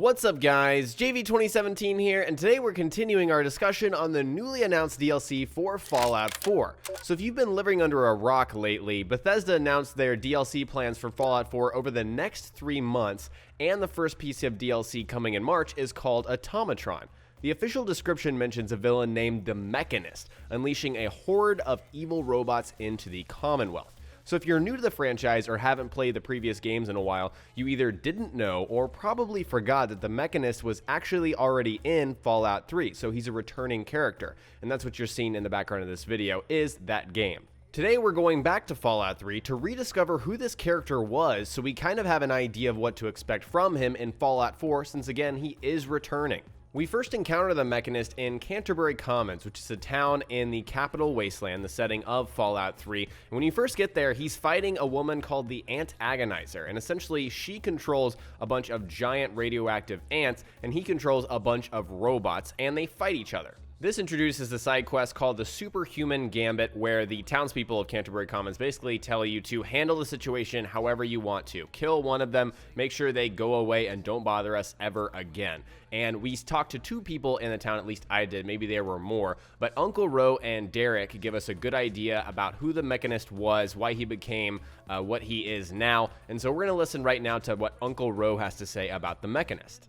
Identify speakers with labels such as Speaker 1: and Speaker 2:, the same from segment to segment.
Speaker 1: What's up guys, JV2017 here, and today we're continuing our discussion on the newly announced DLC for Fallout 4. So if you've been living under a rock lately, Bethesda announced their DLC plans for Fallout 4 over the next 3 months, and the first piece of DLC coming in March is called Automatron. The official description mentions a villain named the Mechanist, unleashing a horde of evil robots into the Commonwealth. So if you're new to the franchise or haven't played the previous games in a while, you either didn't know or probably forgot that the Mechanist was actually already in Fallout 3, so he's a returning character, and that's what you're seeing in the background of this video is that game. Today we're going back to Fallout 3 to rediscover who this character was so we kind of have an idea of what to expect from him in Fallout 4 since again he is returning. We first encounter the Mechanist in Canterbury Commons, which is a town in the capital wasteland, the setting of Fallout 3. And when you first get there, he's fighting a woman called the Antagonizer, and essentially she controls a bunch of giant radioactive ants, and he controls a bunch of robots, and they fight each other. This introduces the side quest called the Superhuman Gambit, where the townspeople of Canterbury Commons basically tell you to handle the situation however you want to. Kill one of them, make sure they go away and don't bother us ever again. And we talked to 2 people in the town, at least I did, maybe there were more, but Uncle Ro and Derek give us a good idea about who the Mechanist was, why he became what he is now, and so we're going to listen right now to what Uncle Ro has to say about the Mechanist.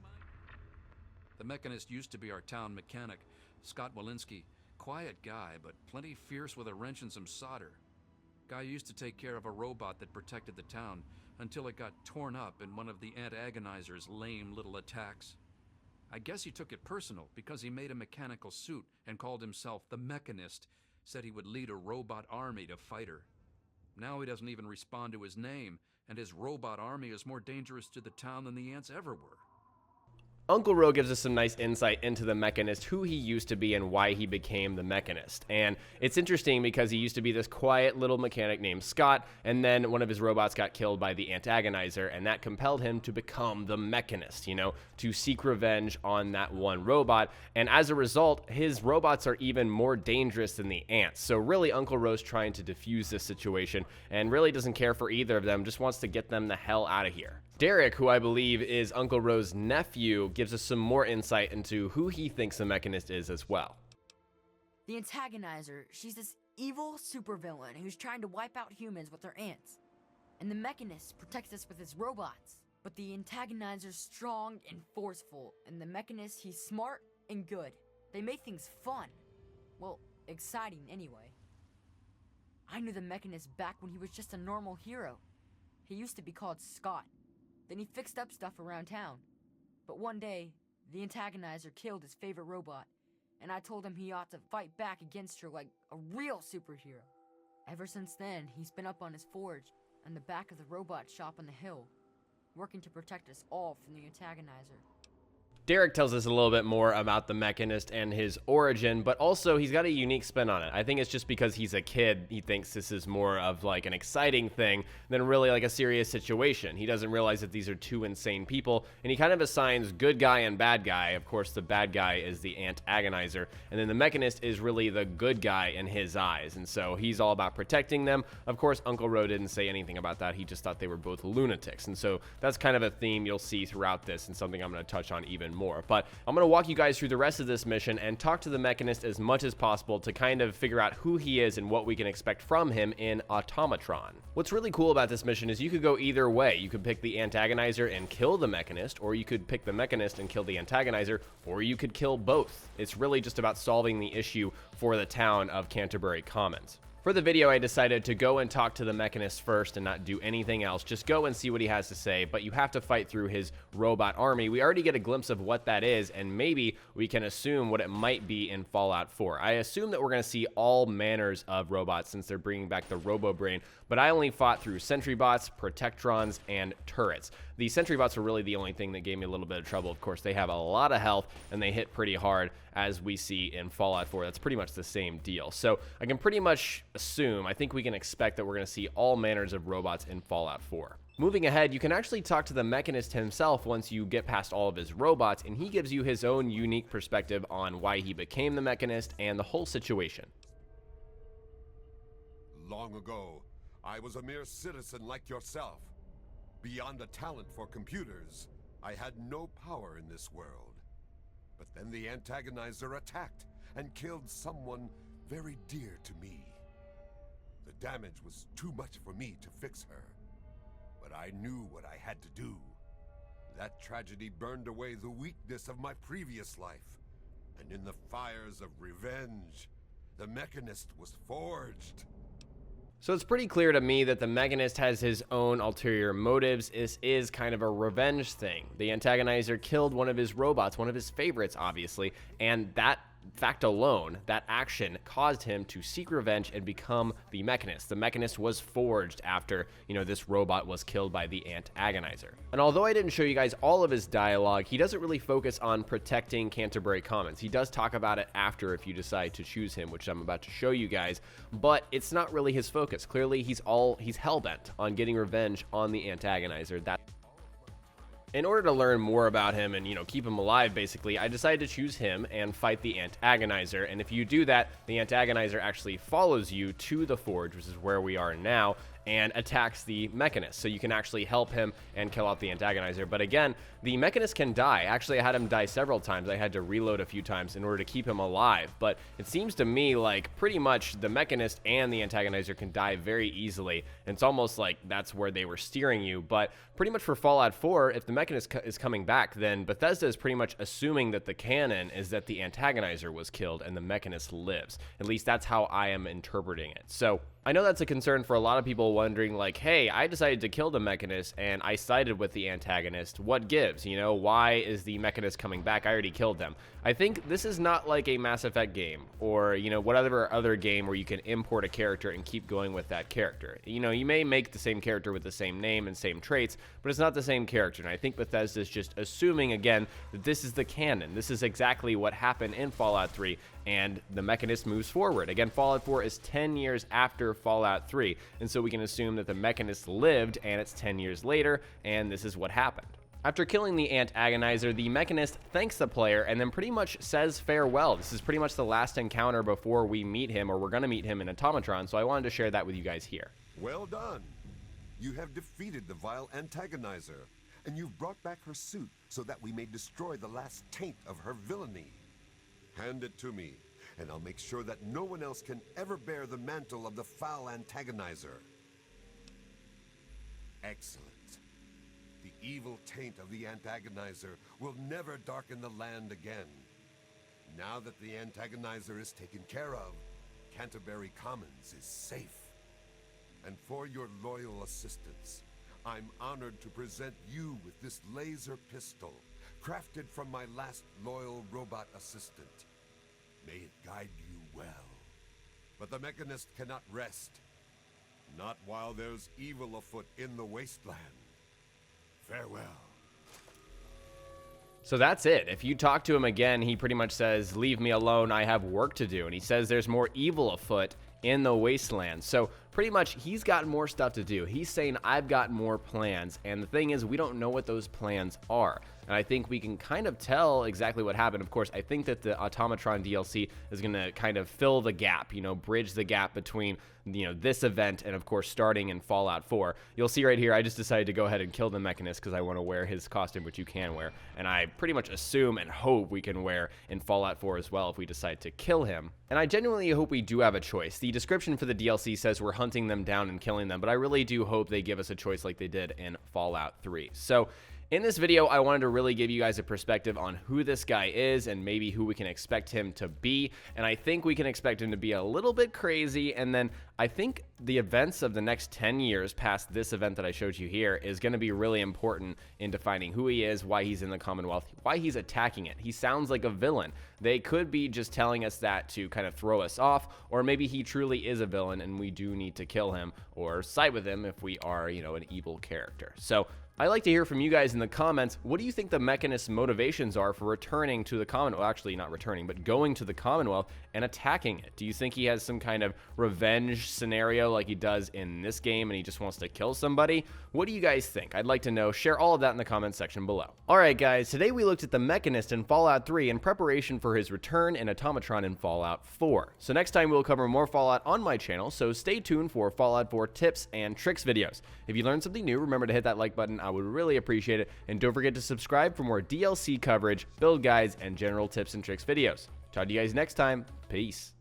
Speaker 2: The Mechanist used to be our town mechanic, Scott Walensky. Quiet guy, but plenty fierce with a wrench and some solder. Guy used to take care of a robot that protected the town until it got torn up in one of the Antagonizer's lame little attacks. I guess he took it personal because he made a mechanical suit and called himself the Mechanist, said he would lead a robot army to fight her. Now he doesn't even respond to his name, and his robot army is more dangerous to the town than the ants ever were.
Speaker 1: Uncle Ro gives us some nice insight into the Mechanist, who he used to be and why he became the Mechanist. And it's interesting because he used to be this quiet little mechanic named Scott, and then one of his robots got killed by the Antagonizer, and that compelled him to become the Mechanist, to seek revenge on that one robot. And as a result, his robots are even more dangerous than the ants. So really, Uncle Ro's trying to defuse this situation and really doesn't care for either of them, just wants to get them the hell out of here. Derek, who I believe is Uncle Ro's nephew, gives us some more insight into who he thinks the Mechanist is as well.
Speaker 3: The Antagonizer, she's this evil supervillain who's trying to wipe out humans with her ants. And the Mechanist protects us with his robots. But the Antagonizer's strong and forceful, and the Mechanist, he's smart and good. They make things fun. Well, exciting anyway. I knew the Mechanist back when he was just a normal hero. He used to be called Scott. Then he fixed up stuff around town. But one day, the Antagonizer killed his favorite robot, and I told him he ought to fight back against her like a real superhero. Ever since then, he's been up on his forge and the back of the robot shop on the hill, working to protect us all from the Antagonizer.
Speaker 1: Derek tells us a little bit more about the Mechanist and his origin, but also he's got a unique spin on it. I think it's just because he's a kid, he thinks this is more of like an exciting thing than really like a serious situation. He doesn't realize that these are 2 insane people, and he kind of assigns good guy and bad guy. Of course, the bad guy is the Antagonizer, and then the Mechanist is really the good guy in his eyes, and so he's all about protecting them. Of course, Uncle Ro didn't say anything about that. He just thought they were both lunatics, and so that's kind of a theme you'll see throughout this and something I'm going to touch on even more. But I'm going to walk you guys through the rest of this mission and talk to the Mechanist as much as possible to kind of figure out who he is and what we can expect from him in Automatron. What's really cool about this mission is you could go either way. You could pick the Antagonizer and kill the Mechanist, or you could pick the Mechanist and kill the Antagonizer, or you could kill both. It's really just about solving the issue for the town of Canterbury Commons. For the video, I decided to go and talk to the Mechanist first and not do anything else. Just go and see what he has to say, but you have to fight through his robot army. We already get a glimpse of what that is, and maybe we can assume what it might be in Fallout 4. I assume that we're going to see all manners of robots since they're bringing back the Robo-Brain, but I only fought through sentry bots, protectrons, and turrets. The sentry bots were really the only thing that gave me a little bit of trouble. Of course, they have a lot of health, and they hit pretty hard, as we see in Fallout 4. That's pretty much the same deal. So I can pretty much assume, I think we can expect that we're going to see all manners of robots in Fallout 4. Moving ahead, you can actually talk to the Mechanist himself once you get past all of his robots, and he gives you his own unique perspective on why he became the Mechanist and the whole situation.
Speaker 4: Long ago, I was a mere citizen like yourself. Beyond a talent for computers, I had no power in this world. But then the antagonizer attacked and killed someone very dear to me. The damage was too much for me to fix her, but I knew what I had to do. That tragedy burned away the weakness of my previous life, and in the fires of revenge, the Mechanist was forged.
Speaker 1: So it's pretty clear to me that the Mechanist has his own ulterior motives. This is kind of a revenge thing. The antagonizer killed one of his robots, one of his favorites, obviously, and that fact alone, that action, caused him to seek revenge and become the Mechanist. The Mechanist was forged after, this robot was killed by the antagonizer. And although I didn't show you guys all of his dialogue, he doesn't really focus on protecting Canterbury Commons. He does talk about it after if you decide to choose him, which I'm about to show you guys, but it's not really his focus. Clearly, he's hell-bent on getting revenge on the antagonizer. In order to learn more about him and, keep him alive, basically, I decided to choose him and fight the antagonizer. And if you do that, the antagonizer actually follows you to the forge, which is where we are now, and attacks the Mechanist. So you can actually help him and kill out the antagonizer. But again, the Mechanist can die. Actually, I had him die several times. I had to reload a few times in order to keep him alive. But it seems to me like pretty much the Mechanist and the antagonizer can die very easily. And it's almost like that's where they were steering you. But pretty much for Fallout 4, if the Mechanist is coming back, then Bethesda is pretty much assuming that the canon is that the antagonizer was killed and the Mechanist lives. At least that's how I am interpreting it. So I know that's a concern for a lot of people wondering, like, hey, I decided to kill the Mechanist and I sided with the antagonist. What gives? Why is the Mechanist coming back? I already killed them. I think this is not like a Mass Effect game or, whatever other game where you can import a character and keep going with that character. You may make the same character with the same name and same traits, but it's not the same character. And I think Bethesda is just assuming, again, that this is the canon. This is exactly what happened in Fallout 3, and the Mechanist moves forward. Again, Fallout 4 is 10 years after Fallout 3, and so we can assume that the Mechanist lived, and it's 10 years later, and this is what happened. After killing the antagonizer, the Mechanist thanks the player and then pretty much says farewell. This is pretty much the last encounter before we meet him, or we're going to meet him in Automatron, so I wanted to share that with you guys here.
Speaker 4: Well done. You have defeated the vile antagonizer, and you've brought back her suit so that we may destroy the last taint of her villainy. Hand it to me, and I'll make sure that no one else can ever bear the mantle of the foul antagonizer. Excellent. The evil taint of the antagonizer will never darken the land again. Now that the antagonizer is taken care of, Canterbury Commons is safe. And for your loyal assistance, I'm honored to present you with this laser pistol, crafted from my last loyal robot assistant. May it guide you well. But the Mechanist cannot rest. Not while there's evil afoot in the wasteland. Farewell.
Speaker 1: So that's it. If you talk to him again, he pretty much says, leave me alone, I have work to do. And he says there's more evil afoot in the wasteland. So pretty much he's got more stuff to do. He's saying I've got more plans, and the thing is we don't know what those plans are. And I think we can kind of tell exactly what happened. Of course, I think that the Automatron DLC is going to kind of fill the gap, bridge the gap between this event and of course starting in Fallout 4. You'll see right here I just decided to go ahead and kill the Mechanist because I want to wear his costume, which you can wear, and I pretty much assume and hope we can wear in Fallout 4 as well if we decide to kill him. And I genuinely hope we do have a choice. The description for the DLC says we're hunting them down and killing them, but I really do hope they give us a choice like they did in Fallout 3. So in this video, I wanted to really give you guys a perspective on who this guy is and maybe who we can expect him to be. And I think we can expect him to be a little bit crazy. And then I think the events of the next 10 years past this event that I showed you here is going to be really important in defining who he is, why he's in the Commonwealth, why he's attacking it. He sounds like a villain. They could be just telling us that to kind of throw us off, or maybe he truly is a villain and we do need to kill him or side with him if we are, an evil character. So I'd like to hear from you guys in the comments. What do you think the Mechanist's motivations are for returning to the Commonwealth? Well, actually, not returning, but going to the Commonwealth and attacking it. Do you think he has some kind of revenge scenario like he does in this game and he just wants to kill somebody? What do you guys think? I'd like to know. Share all of that in the comments section below. Alright guys, today we looked at the Mechanist in Fallout 3 in preparation for his return in Automatron in Fallout 4. So next time we'll cover more Fallout on my channel, so stay tuned for Fallout 4 tips and tricks videos. If you learned something new, remember to hit that like button. I would really appreciate it. And don't forget to subscribe for more DLC coverage, build guides, and general tips and tricks videos. Talk to you guys next time. Peace.